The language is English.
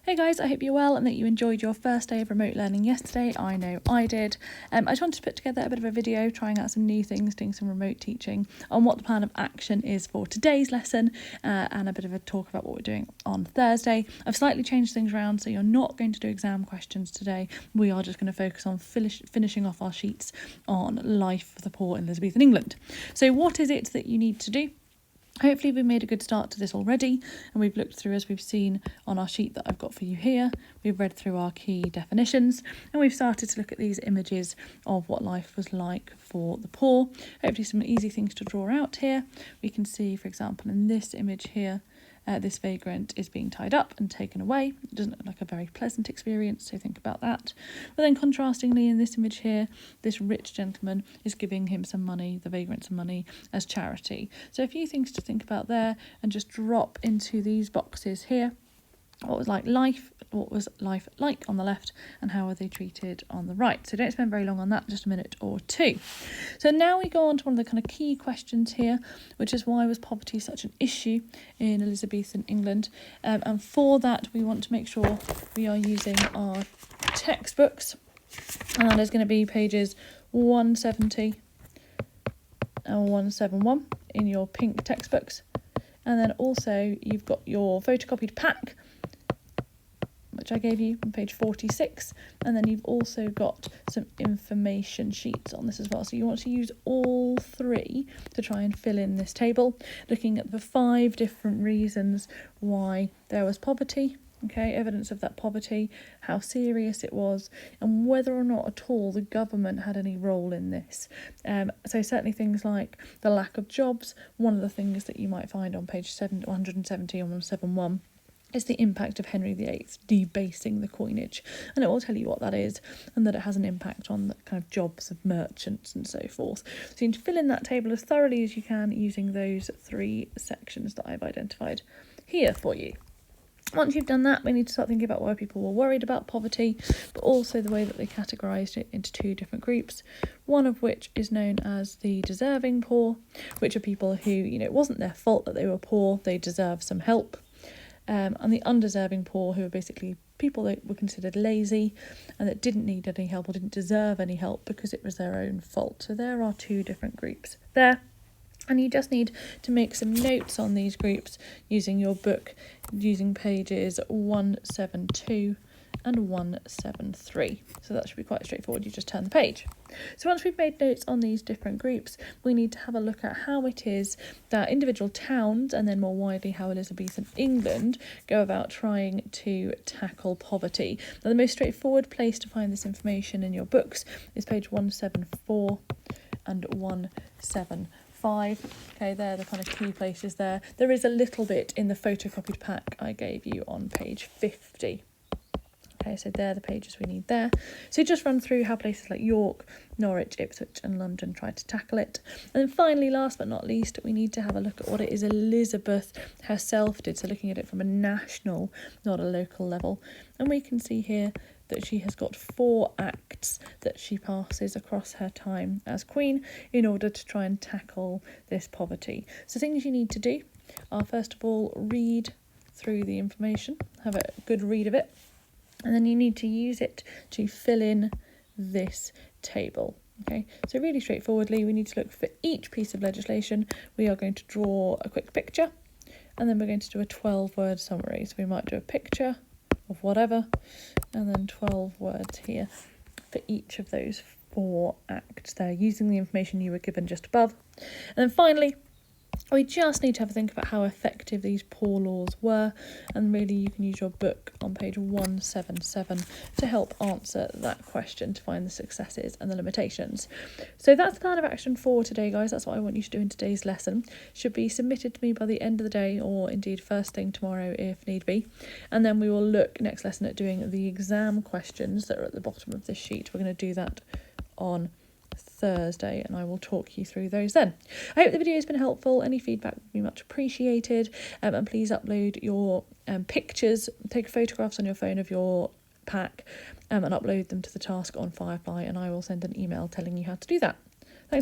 Hey guys, I hope you're well and that you enjoyed your first day of remote learning yesterday. I know I did. I just wanted to put together a bit of a video trying out some new things, doing some remote teaching on what the plan of action is for today's lesson and a bit of a talk about what we're doing on Thursday. I've slightly changed things around, so you're not going to do exam questions today. We are just going to focus on finishing off our sheets on life of the poor in Elizabethan England. So what is it that you need to do? Hopefully we've made a good start to this already, and we've looked through, as we've seen on our sheet that I've got for you here, we've read through our key definitions and we've started to look at these images of what life was like for the poor. Hopefully some easy things to draw out here. We can see, for example, in this image here, this vagrant is being tied up and taken away. It doesn't look like a very pleasant experience, so think about that. But then contrastingly, in this image here, this rich gentleman is giving him some money, the vagrant some money, as charity. So a few things to think about there, and just drop into these boxes here. What was life like on the left, and how are they treated on the right? So don't spend very long on that, just a minute or two. So now we go on to one of the kind of key questions here, which is why was poverty such an issue in Elizabethan England? And for that, we want to make sure we are using our textbooks, and that is going to be pages 170 and 171 in your pink textbooks. And then also you've got your photocopied pack, which I gave you on page 46, and then you've also got some information sheets on this as well. So you want to use all three to try and fill in this table, looking at the 5 different reasons why there was poverty, okay, evidence of that poverty, how serious it was, and whether or not at all the government had any role in this. So certainly things like the lack of jobs. One of the things that you might find on page 170 and 171 is the impact of Henry VIII debasing the coinage, and it will tell you what that is and that it has an impact on the kind of jobs of merchants and so forth. So you need to fill in that table as thoroughly as you can using those 3 sections that I've identified here for you. Once you've done that, we need to start thinking about why people were worried about poverty, but also the way that they categorised it into 2 different groups, one of which is known as the deserving poor, which are people who, it wasn't their fault that they were poor, they deserve some help. And the undeserving poor, who are basically people that were considered lazy and that didn't need any help or didn't deserve any help because it was their own fault. So there are 2 different groups there. And you just need to make some notes on these groups using your book, using pages 172 and 173. So that should be quite straightforward. You just turn the page. So once we've made notes on these different groups, we need to have a look at how it is that individual towns, and then more widely how Elizabethan England, go about trying to tackle poverty. Now, the most straightforward place to find this information in your books is page 174 and 175. Okay, they're the kind of key places there. There is a little bit in the photocopied pack I gave you on page 50. Okay, so they're the pages we need there. So just run through how places like York, Norwich, Ipswich and London tried to tackle it. And then finally, last but not least, we need to have a look at what it is Elizabeth herself did. So looking at it from a national, not a local level. And we can see here that she has got 4 acts that she passes across her time as Queen in order to try and tackle this poverty. So things you need to do are, first of all, read through the information, have a good read of it, and then you need to use it to fill in this table. Okay, so really straightforwardly, we need to look for each piece of legislation. We are going to draw a quick picture, and then we're going to do a 12-word summary. So we might do a picture of whatever, and then 12 words here for each of those 4 acts there, using the information you were given just above. And then finally, we just need to have a think about how effective these poor laws were, and really you can use your book on page 177 to help answer that question, to find the successes and the limitations. So that's the plan of action for today, guys. That's what I want you to do in today's lesson. Should be submitted to me by the end of the day, or indeed first thing tomorrow if need be. And then we will look next lesson at doing the exam questions that are at the bottom of this sheet. We're going to do that on Thursday, and I will talk you through those then. I hope the video has been helpful. Any feedback would be much appreciated, and please upload your pictures, take photographs on your phone of your pack, and upload them to the task on Firefly, and I will send an email telling you how to do that.